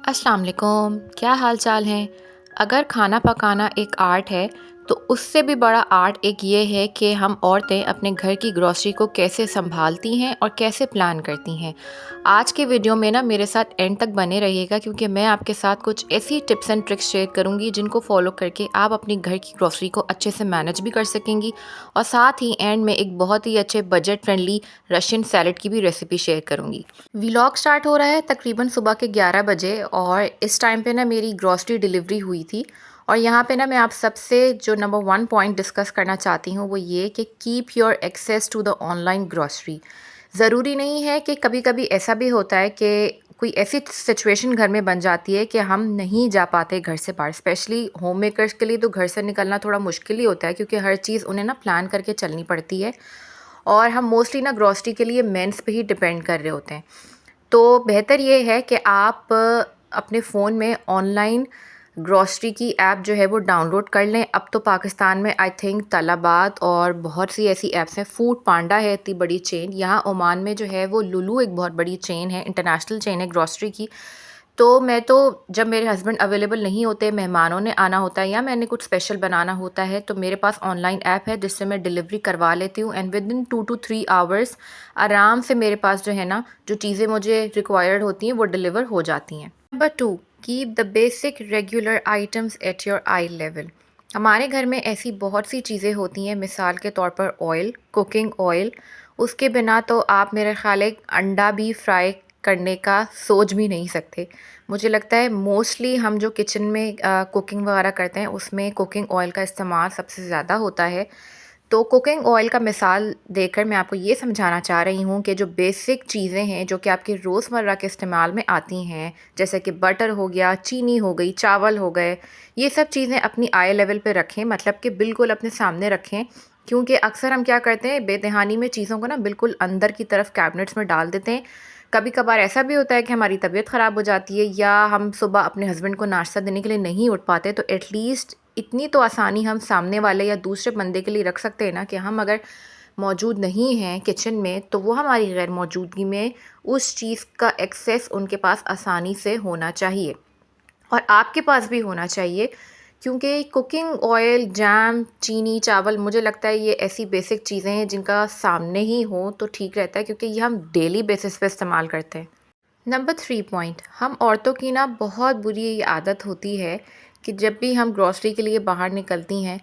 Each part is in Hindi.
अस्सलाम वालेकुम, क्या हाल चाल हैं। अगर खाना पकाना एक आर्ट है तो उससे भी बड़ा आर्ट एक ये है कि हम औरतें अपने घर की ग्रॉसरी को कैसे संभालती हैं और कैसे प्लान करती हैं। आज के वीडियो में ना मेरे साथ एंड तक बने रहिएगा, क्योंकि मैं आपके साथ कुछ ऐसी टिप्स एंड ट्रिक्स शेयर करूंगी जिनको फॉलो करके आप अपनी घर की ग्रॉसरी को अच्छे से मैनेज भी कर सकेंगी, और साथ ही एंड में एक बहुत ही अच्छे बजट फ्रेंडली रशियन सैलेड की भी रेसिपी शेयर करूंगी। व्लॉग स्टार्ट हो रहा है तकरीबन सुबह के 11 बजे, और इस टाइम पे ना मेरी ग्रॉसरी डिलीवरी हुई थी। और यहाँ पे ना मैं आप सबसे जो नंबर 1 पॉइंट डिस्कस करना चाहती हूँ वो ये कि keep your access to the online grocery. ज़रूरी नहीं है कि कभी कभी ऐसा भी होता है कि कोई ऐसी सिचुएशन घर में बन जाती है कि हम नहीं जा पाते घर से बाहर। स्पेशली होम मेकर्स के लिए तो घर से निकलना थोड़ा मुश्किल ही होता है, क्योंकि हर चीज़ उन्हें ना प्लान करके चलनी पड़ती है, और हम मोस्टली ना ग्रॉसरी के लिए मेंस पे ही डिपेंड कर रहे होते हैं। तो बेहतर ये है कि आप अपने फ़ोन में ऑनलाइन ग्रॉसरी की ऐप जो है वो डाउनलोड कर लें। अब तो पाकिस्तान में आई थिंक तलाबात और बहुत सी ऐसी ऐप्स हैं। फूड पांडा है इतनी बड़ी चेन, यहाँ ओमान में जो है वो लुलू एक बहुत बड़ी चेन है, इंटरनेशनल चेन है ग्रॉसरी की। तो मैं तो जब मेरे हस्बैंड अवेलेबल नहीं होते, मेहमानों ने आना होता है या मैंने कुछ स्पेशल बनाना होता है, तो मेरे पास ऑनलाइन ऐप है जिससे मैं डिलीवरी करवा लेती हूँ, and with in 2 to 3 hours आराम से मेरे पास जो है ना जो चीज़ें मुझे रिक्वायर्ड होती हैं वो डिलीवर हो जाती हैं। Number 2, keep the basic regular items at your I level. हमारे घर में ऐसी बहुत सी चीज़ें होती हैं, मिसाल के तौर पर ऑयल, कुकिंग ऑयल। उसके बिना तो आप मेरे ख्याल एक अंडा भी फ्राई करने का सोच भी नहीं सकते। मुझे लगता है मोस्टली हम जो किचन में कुकिंग वगैरह करते हैं उसमें कुकिंग ऑयल का इस्तेमाल सबसे ज़्यादा होता है। तो कुकिंग ऑयल का मिसाल देकर मैं आपको ये समझाना चाह रही हूँ कि जो बेसिक चीज़ें हैं जो कि आपके रोज़मर्रा के इस्तेमाल में आती हैं, जैसे कि बटर हो गया, चीनी हो गई, चावल हो गए, ये सब चीज़ें अपनी आई लेवल पे रखें, मतलब कि बिल्कुल अपने सामने रखें। क्योंकि अक्सर हम क्या करते हैं, बेदहानी में चीज़ों को ना बिल्कुल अंदर की तरफ कैबिनेट्स में डाल देते हैं। कभी कभार ऐसा भी होता है कि हमारी तबीयत ख़राब हो जाती है या हम सुबह अपने हस्बैंड को नाश्ता देने के लिए नहीं उठ पाते, तो एटलीस्ट इतनी तो आसानी हम सामने वाले या दूसरे बंदे के लिए रख सकते हैं ना कि हम अगर मौजूद नहीं हैं किचन में तो वो हमारी गैर मौजूदगी में उस चीज़ का एक्सेस उनके पास आसानी से होना चाहिए, और आपके पास भी होना चाहिए। क्योंकि कुकिंग ऑयल, जैम, चीनी, चावल, मुझे लगता है ये ऐसी बेसिक चीज़ें हैं जिनका सामने ही हो तो ठीक रहता है, क्योंकि ये हम डेली बेसिस पे इस्तेमाल करते हैं। नंबर 3 पॉइंट, हम औरतों की ना बहुत बुरी ये आदत होती है कि जब भी हम ग्रॉसरी के लिए बाहर निकलती हैं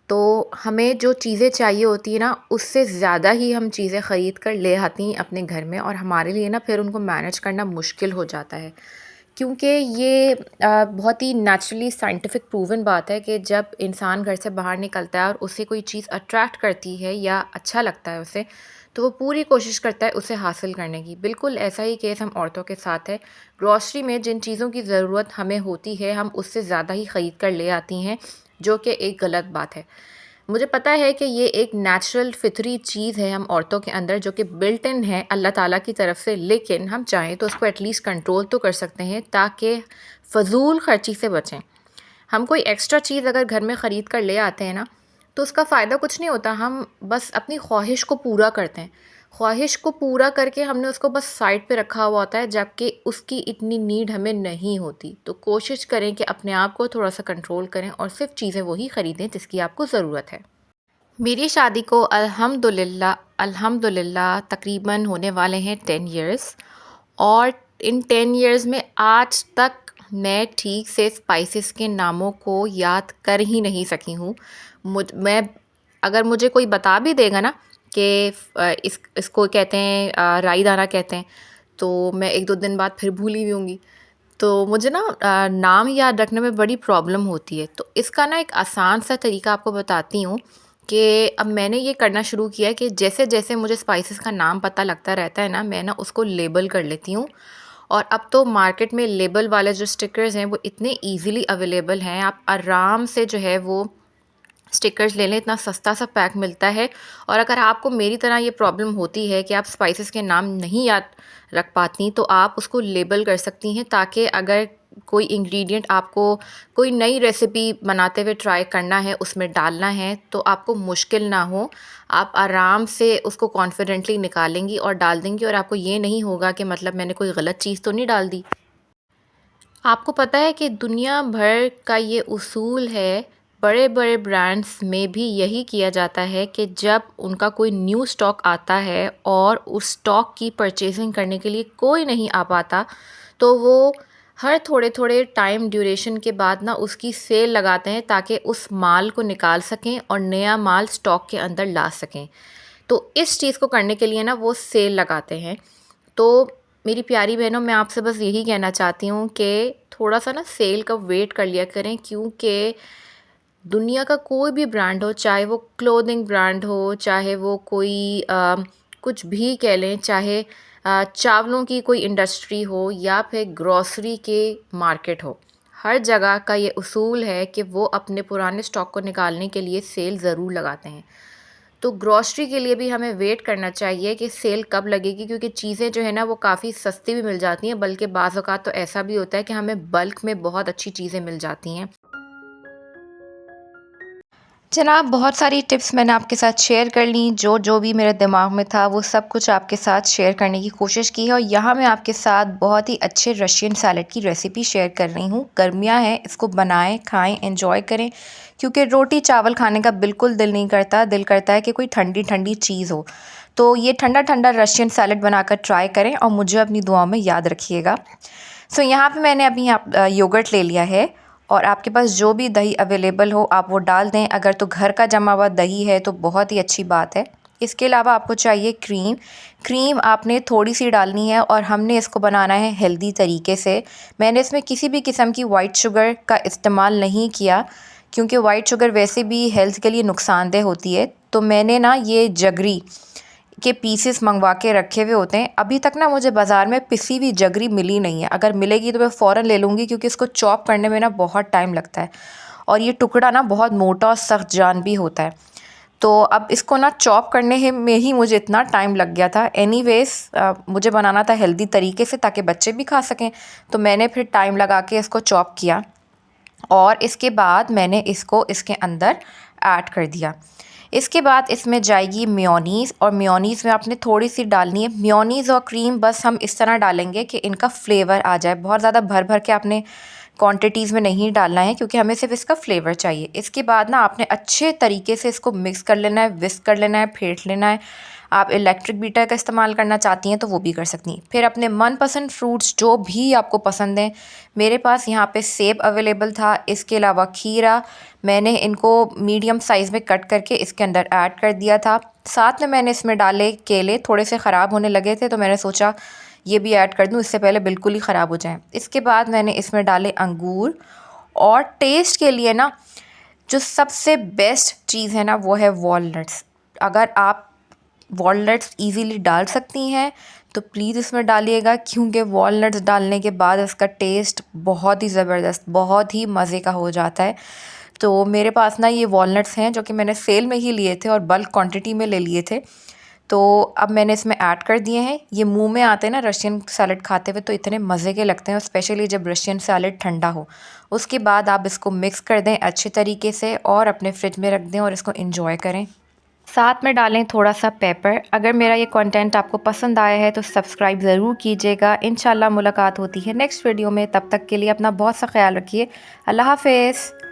तो हमें जो चीज़ें चाहिए होती है ना उससे ज़्यादा ही हम चीज़ें ख़रीद कर ले आती हैं अपने घर में, और हमारे लिए ना फिर उनको मैनेज करना मुश्किल हो जाता है। क्योंकि ये बहुत ही नेचुरली साइंटिफिक प्रूवन बात है कि जब इंसान घर से बाहर निकलता है और उसे कोई चीज़ अट्रैक्ट करती है या अच्छा लगता है उसे, तो वो पूरी कोशिश करता है उसे हासिल करने की। बिल्कुल ऐसा ही केस हम औरतों के साथ है। ग्रॉसरी में जिन चीज़ों की ज़रूरत हमें होती है हम उससे ज़्यादा ही ख़रीद कर ले आती हैं, जो कि एक गलत बात है। मुझे पता है कि ये एक नेचुरल फितरी चीज़ है हम औरतों के अंदर, जो कि बिल्ट इन है अल्लाह ताला की तरफ से, लेकिन हम चाहें तो उसको एटलीस्ट कंट्रोल तो कर सकते हैं ताकि फ़जूल ख़र्ची से बचें। हम कोई एक्स्ट्रा चीज़ अगर घर में ख़रीद कर ले आते हैं ना तो उसका फ़ायदा कुछ नहीं होता, हम बस अपनी ख्वाहिश को पूरा करते हैं। ख्वाहिश को पूरा करके हमने उसको बस साइड पे रखा हुआ होता है, जबकि उसकी इतनी नीड हमें नहीं होती। तो कोशिश करें कि अपने आप को थोड़ा सा कंट्रोल करें और सिर्फ चीज़ें वही ख़रीदें जिसकी आपको ज़रूरत है। मेरी शादी को अल्हम्दुलिल्लाह अल्हम्दुलिल्लाह तकरीबन होने वाले हैं 10 इयर्स, और इन 10 इयर्स में आज तक मैं ठीक से स्पाइसेस के नामों को याद कर ही नहीं सकी हूँ। मैं अगर मुझे कोई बता भी देगा ना कि इसको कहते हैं राई दाना कहते हैं, तो मैं 1-2 दिन बाद फिर भूली हुई होंगी। तो मुझे ना नाम याद रखने में बड़ी प्रॉब्लम होती है। तो इसका ना एक आसान सा तरीका आपको बताती हूँ कि अब मैंने ये करना शुरू किया है कि जैसे-जैसे मुझे स्पाइसेस का नाम पता लगता रहता है ना, मैं ना उसको लेबल कर लेती हूँ। और अब तो मार्केट में लेबल वाले जो स्टिकर्स हैं वो इतने ईज़िली अवेलेबल हैं, आप आराम से जो है वो स्टिकर्स ले लें, इतना सस्ता सा पैक मिलता है। और अगर आपको मेरी तरह ये प्रॉब्लम होती है कि आप स्पाइसेस के नाम नहीं याद रख पाती, तो आप उसको लेबल कर सकती हैं, ताकि अगर कोई इंग्रेडिएंट आपको कोई नई रेसिपी बनाते हुए ट्राई करना है, उसमें डालना है, तो आपको मुश्किल ना हो। आप आराम से उसको कॉन्फिडेंटली निकालेंगी और डाल देंगी, और आपको ये नहीं होगा कि मतलब मैंने कोई गलत चीज़ तो नहीं डाल दी। आपको पता है कि दुनिया भर का ये उसूल है, बड़े-बड़े ब्रांड्स में भी यही किया जाता है कि जब उनका कोई न्यू स्टॉक आता है और उस स्टॉक की परचेज़िंग करने के लिए कोई नहीं आ पाता, तो वो हर थोड़े-थोड़े टाइम ड्यूरेशन के बाद ना उसकी सेल लगाते हैं ताकि उस माल को निकाल सकें और नया माल स्टॉक के अंदर ला सकें। तो इस चीज़ को करने के लिए ना वो सेल लगाते हैं। तो मेरी प्यारी बहनों, मैं आपसे बस यही कहना चाहती हूँ कि थोड़ा-सा ना सेल का वेट कर लिया करें, क्योंकि दुनिया का कोई भी ब्रांड हो, चाहे वो क्लोथिंग ब्रांड हो, चाहे वो कोई कुछ भी कह लें, चाहे चावलों की कोई इंडस्ट्री हो या फिर ग्रोसरी के मार्केट हो, हर जगह का ये उसूल है कि वो अपने पुराने स्टॉक को निकालने के लिए सेल ज़रूर लगाते हैं। तो ग्रोसरी के लिए भी हमें वेट करना चाहिए कि सेल कब लगेगी, क्योंकि चीज़ें जो है ना वो काफ़ी सस्ती भी मिल जाती हैं, बल्कि बाज़ औक़ात तो ऐसा भी होता है कि हमें बल्क में बहुत अच्छी चीज़ें मिल जाती हैं। जनाब, बहुत सारी टिप्स मैंने आपके साथ शेयर कर ली, जो भी मेरे दिमाग में था वो सब कुछ आपके साथ शेयर करने की कोशिश की है। और यहाँ मैं आपके साथ बहुत ही अच्छे रशियन सैलेड की रेसिपी शेयर कर रही हूँ। गर्मियाँ हैं, इसको बनाएं, खाएं, एंजॉय करें, क्योंकि रोटी चावल खाने का बिल्कुल दिल नहीं करता। दिल करता है कि कोई ठंडी ठंडी चीज़ हो। तो ये ठंडा ठंडा रशियन सैलेड बनाकर ट्राई करें और मुझे अपनी दुआ में याद रखिएगा। सो यहाँ पे मैंने अभी योगर्ट ले लिया है, और आपके पास जो भी दही अवेलेबल हो आप वो डाल दें। अगर तो घर का जमा हुआ दही है तो बहुत ही अच्छी बात है। इसके अलावा आपको चाहिए क्रीम। क्रीम आपने थोड़ी सी डालनी है और हमने इसको बनाना है हेल्दी तरीके से। मैंने इसमें किसी भी किस्म की वाइट शुगर का इस्तेमाल नहीं किया, क्योंकि वाइट शुगर वैसे भी हेल्थ के लिए नुकसानदेह होती है। तो मैंने ना ये जगरी के पीसेस मंगवा के रखे हुए होते हैं। अभी तक ना मुझे बाज़ार में पिसी हुई जगरी मिली नहीं है। अगर मिलेगी तो मैं फ़ौरन ले लूँगी, क्योंकि इसको चॉप करने में ना बहुत टाइम लगता है और ये टुकड़ा ना बहुत मोटा और सख्त जान भी होता है। तो अब इसको ना चॉप करने में ही मुझे इतना टाइम लग गया था। एनीवेज़ मुझे बनाना था हेल्दी तरीके से ताकि बच्चे भी खा सकें। तो मैंने फिर टाइम लगा के इसको चॉप किया और इसके बाद मैंने इसको इसके अंदर ऐड कर दिया। इसके बाद इसमें जाएगी मेयोनीज़, और मेयोनीज़ में आपने थोड़ी सी डालनी है। मेयोनीज़ और क्रीम बस हम इस तरह डालेंगे कि इनका फ्लेवर आ जाए। बहुत ज़्यादा भर भर के आपने क्वांटिटीज़ में नहीं डालना है, क्योंकि हमें सिर्फ इसका फ्लेवर चाहिए। इसके बाद ना आपने अच्छे तरीके से इसको मिक्स कर लेना है, विस्क कर लेना है, फेंट लेना है। आप इलेक्ट्रिक बीटर का इस्तेमाल करना चाहती हैं तो वो भी कर सकती हैं। फिर अपने मनपसंद फ्रूट्स जो भी आपको पसंद हैं, मेरे पास यहाँ पे सेब अवेलेबल था, इसके अलावा खीरा, मैंने इनको मीडियम साइज़ में कट करके इसके अंदर ऐड कर दिया था। साथ में मैंने इसमें डाले केले, थोड़े से ख़राब होने लगे थे तो मैंने सोचा ये भी ऐड कर दूँ, इससे पहले बिल्कुल ही ख़राब हो जाएँ। इसके बाद मैंने इसमें डाले अंगूर, और टेस्ट के लिए ना जो सबसे बेस्ट चीज़ है ना वो है वॉलनट्स। अगर आप वॉलनट्स इजीली डाल सकती हैं तो प्लीज़ इसमें डालिएगा, क्योंकि वॉलनट्स डालने के बाद इसका टेस्ट बहुत ही ज़बरदस्त, बहुत ही मज़े का हो जाता है। तो मेरे पास ना ये वॉलनट्स हैं जो कि मैंने सेल में ही लिए थे और बल्क क्वांटिटी में ले लिए थे। तो अब मैंने इसमें ऐड कर दिए हैं। ये मुंह में आते हैं ना रशियन सैलेड खाते हुए तो इतने मज़े के लगते हैं, और स्पेशली जब रशियन सैलेड ठंडा हो। उसके बाद आप इसको मिक्स कर दें अच्छे तरीके से और अपने फ्रिज में रख दें और इसको एंजॉय करें। साथ में डालें थोड़ा सा पेपर। अगर मेरा ये कंटेंट आपको पसंद आया है तो सब्सक्राइब ज़रूर कीजिएगा। इंशाल्लाह मुलाकात होती है नेक्स्ट वीडियो में। तब तक के लिए अपना बहुत सा ख्याल रखिए। अल्लाह हाफ़िज़।